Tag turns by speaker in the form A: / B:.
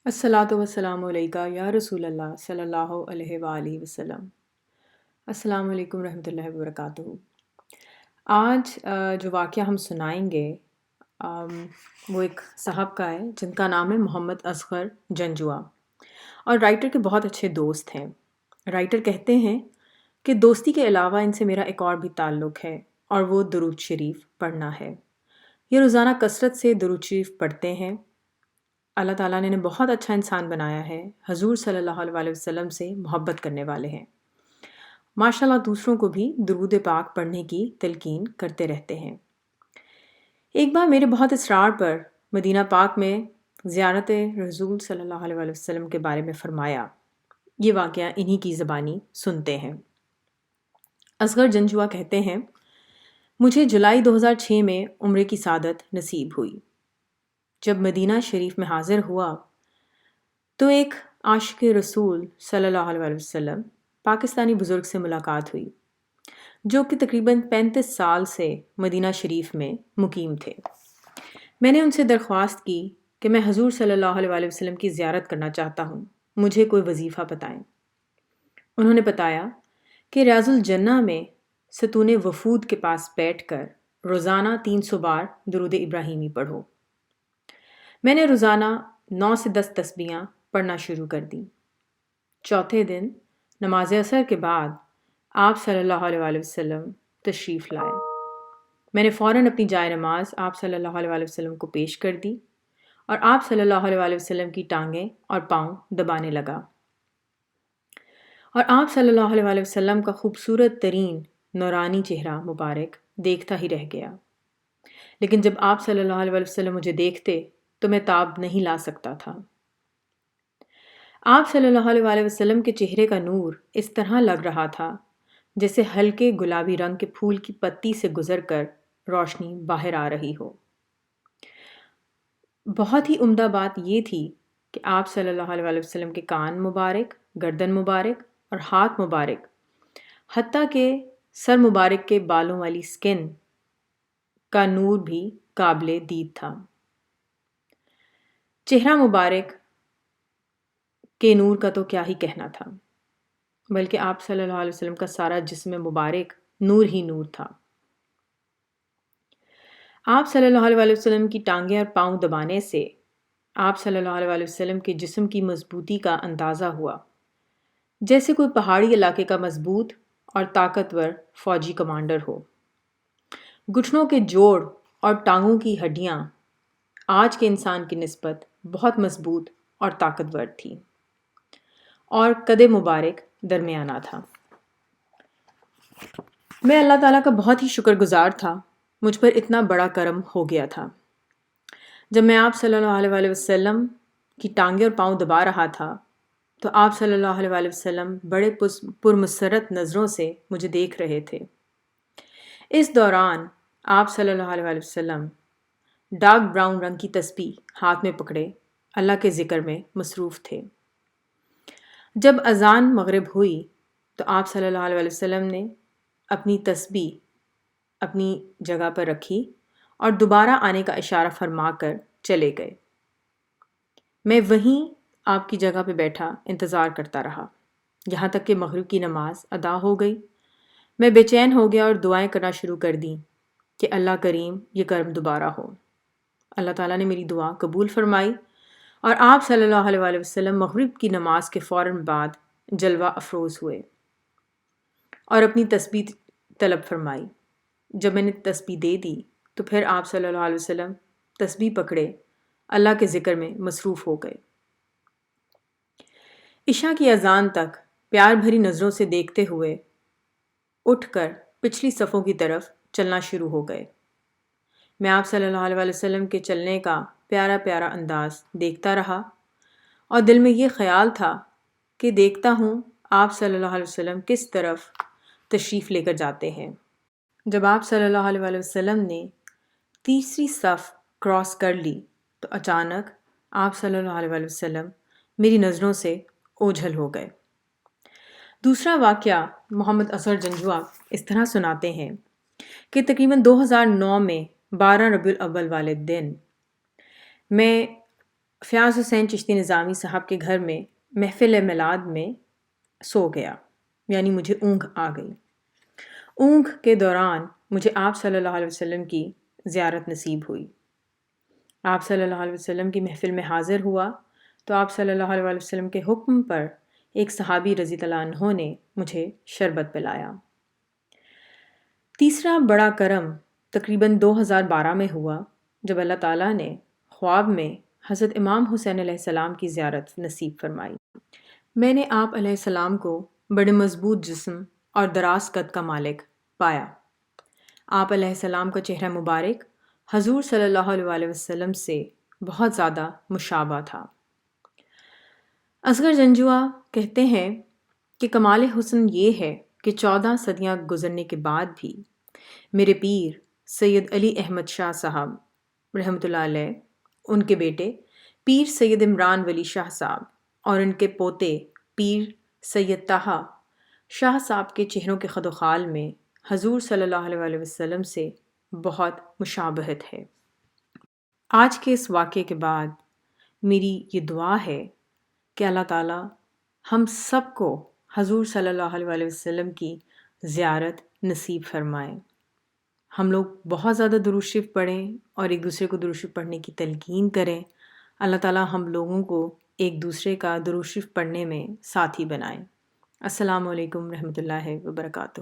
A: الصلاۃ والسلام علیکہ یا رسول اللہ صلی اللہ علیہ وآلہ وسلم۔ السلام علیکم ورحمۃ اللہ وبرکاتہ۔ آج جو واقعہ ہم سنائیں گے وہ ایک صاحب کا ہے جن کا نام ہے محمد اصغر جنجوعہ، اور رائٹر کے بہت اچھے دوست ہیں۔ رائٹر کہتے ہیں کہ دوستی کے علاوہ ان سے میرا ایک اور بھی تعلق ہے، اور وہ درود شریف پڑھنا ہے۔ یہ روزانہ کثرت سے درود شریف پڑھتے ہیں۔ اللہ تعالیٰ نے انہیں بہت اچھا انسان بنایا ہے، حضور صلی اللہ علیہ وسلم سے محبت کرنے والے ہیں۔ ماشاءاللہ دوسروں کو بھی درود پاک پڑھنے کی تلقین کرتے رہتے ہیں۔ ایک بار میرے بہت اصرار پر مدینہ پاک میں زیارت رسول صلی اللہ علیہ وسلم کے بارے میں فرمایا۔ یہ واقعہ انہی کی زبانی سنتے ہیں۔ اصغر جنجوعہ کہتے ہیں، مجھے جولائی 2006 میں عمرے کی سعادت نصیب ہوئی۔ جب مدینہ شریف میں حاضر ہوا تو ایک عاشق رسول صلی اللہ علیہ وسلم پاکستانی بزرگ سے ملاقات ہوئی، جو کہ تقریباً 35 سال سے مدینہ شریف میں مقیم تھے۔ میں نے ان سے درخواست کی کہ میں حضور صلی اللہ علیہ وسلم کی زیارت کرنا چاہتا ہوں، مجھے کوئی وظیفہ بتائیں۔ انہوں نے بتایا کہ ریاض الجنہ میں ستون وفود کے پاس بیٹھ کر روزانہ 300 بار درود ابراہیمی پڑھو۔ میں نے روزانہ 9 سے 10 تسبیحاں پڑھنا شروع کر دیں۔ چوتھے دن نماز عصر کے بعد آپ صلی اللہ علیہ وسلم تشریف لائے۔ میں نے فوراً اپنی جائے نماز آپ صلی اللہ علیہ وسلم کو پیش کر دی اور آپ صلی اللہ علیہ وسلم کی ٹانگیں اور پاؤں دبانے لگا، اور آپ صلی اللہ علیہ وسلم کا خوبصورت ترین نورانی چہرہ مبارک دیکھتا ہی رہ گیا۔ لیکن جب آپ صلی اللہ علیہ وسلم مجھے دیکھتے تو میں تاب نہیں لا سکتا تھا۔ آپ صلی اللہ علیہ وسلم کے چہرے کا نور اس طرح لگ رہا تھا جیسے ہلکے گلابی رنگ کے پھول کی پتی سے گزر کر روشنی باہر آ رہی ہو۔ بہت ہی عمدہ بات یہ تھی کہ آپ صلی اللہ علیہ وسلم کے کان مبارک، گردن مبارک اور ہاتھ مبارک، حتیٰ کہ سر مبارک کے بالوں والی سکن کا نور بھی قابل دید تھا۔ چہرہ مبارک کے نور کا تو کیا ہی کہنا تھا، بلکہ آپ صلی اللہ علیہ وسلم کا سارا جسم مبارک نور ہی نور تھا۔ آپ صلی اللہ علیہ وسلم کی ٹانگیں اور پاؤں دبانے سے آپ صلی اللہ علیہ وسلم کے جسم کی مضبوطی کا اندازہ ہوا، جیسے کوئی پہاڑی علاقے کا مضبوط اور طاقتور فوجی کمانڈر ہو۔ گھٹنوں کے جوڑ اور ٹانگوں کی ہڈیاں آج کے انسان کی نسبت بہت مضبوط اور طاقتور تھی، اور قد مبارک درمیانہ تھا۔ میں اللہ تعالیٰ کا بہت ہی شکر گزار تھا، مجھ پر اتنا بڑا کرم ہو گیا تھا۔ جب میں آپ صلی اللہ علیہ وسلم کی ٹانگیں اور پاؤں دبا رہا تھا تو آپ صلی اللہ علیہ وسلم بڑے پرمسرت نظروں سے مجھے دیکھ رہے تھے۔ اس دوران آپ صلی اللہ علیہ وسلم ڈارک براؤن رنگ کی تسبیح ہاتھ میں پکڑے اللہ کے ذکر میں مصروف تھے۔ جب اذان مغرب ہوئی تو آپ صلی اللہ علیہ وسلم نے اپنی تسبیح اپنی جگہ پر رکھی اور دوبارہ آنے کا اشارہ فرما کر چلے گئے۔ میں وہیں آپ کی جگہ پہ بیٹھا انتظار کرتا رہا، یہاں تک کہ مغرب کی نماز ادا ہو گئی۔ میں بے چین ہو گیا اور دعائیں کرنا شروع کر دیں کہ اللہ کریم یہ کرم دوبارہ ہو۔ اللہ تعالیٰ نے میری دعا قبول فرمائی، اور آپ صلی اللہ علیہ وسلم مغرب کی نماز کے فوراً بعد جلوہ افروز ہوئے اور اپنی تسبیح طلب فرمائی۔ جب میں نے تسبیح دے دی تو پھر آپ صلی اللہ علیہ وسلم تسبیح پکڑے اللہ کے ذکر میں مصروف ہو گئے۔ عشاء کی اذان تک پیار بھری نظروں سے دیکھتے ہوئے اٹھ کر پچھلی صفوں کی طرف چلنا شروع ہو گئے۔ میں آپ صلی اللہ علیہ وسلم کے چلنے کا پیارا پیارا انداز دیکھتا رہا، اور دل میں یہ خیال تھا کہ دیکھتا ہوں آپ صلی اللہ علیہ وسلم کس طرف تشریف لے کر جاتے ہیں۔ جب آپ صلی اللہ علیہ وسلم نے تیسری صف کراس کر لی تو اچانک آپ صلی اللہ علیہ وسلم میری نظروں سے اوجھل ہو گئے۔ دوسرا واقعہ محمد اصغر جنجوعہ اس طرح سناتے ہیں کہ تقریباً 2009 میں 12 ربیع الاول والے دن میں فیاض حسین چشتی نظامی صاحب کے گھر میں محفل میلاد میں سو گیا، یعنی مجھے اونگ آ گئی۔ اونگ کے دوران مجھے آپ صلی اللہ علیہ وسلم کی زیارت نصیب ہوئی۔ آپ صلی اللہ علیہ وسلم کی محفل میں حاضر ہوا تو آپ صلی اللہ علیہ وسلم کے حکم پر ایک صحابی رضی اللہ عنہ نے مجھے شربت پلایا۔ تیسرا بڑا کرم تقریباً 2012 میں ہوا جب اللہ تعالیٰ نے خواب میں حضرت امام حسین علیہ السلام کی زیارت نصیب فرمائی۔ میں نے آپ علیہ السلام کو بڑے مضبوط جسم اور دراز قد کا مالک پایا۔ آپ علیہ السلام کا چہرہ مبارک حضور صلی اللہ علیہ وسلم سے بہت زیادہ مشابہ تھا۔ اصغر جنجوعہ کہتے ہیں کہ کمال حسن یہ ہے کہ 14 صدیاں گزرنے کے بعد بھی میرے پیر سید علی احمد شاہ صاحب رحمۃ اللہ علیہ، ان کے بیٹے پیر سید عمران ولی شاہ صاحب اور ان کے پوتے پیر سید طہا شاہ صاحب کے چہروں کے خد و خال میں حضور صلی اللہ علیہ وسلم سے بہت مشابہت ہے۔ آج کے اس واقعے کے بعد میری یہ دعا ہے کہ اللہ تعالیٰ ہم سب کو حضور صلی اللہ علیہ وسلم کی زیارت نصیب فرمائے۔ ہم لوگ بہت زیادہ درود شریف پڑھیں اور ایک دوسرے کو درود شریف پڑھنے کی تلقین کریں۔ اللہ تعالیٰ ہم لوگوں کو ایک دوسرے کا درود شریف پڑھنے میں ساتھی بنائیں۔ السلام علیکم رحمۃ اللہ وبرکاتہ۔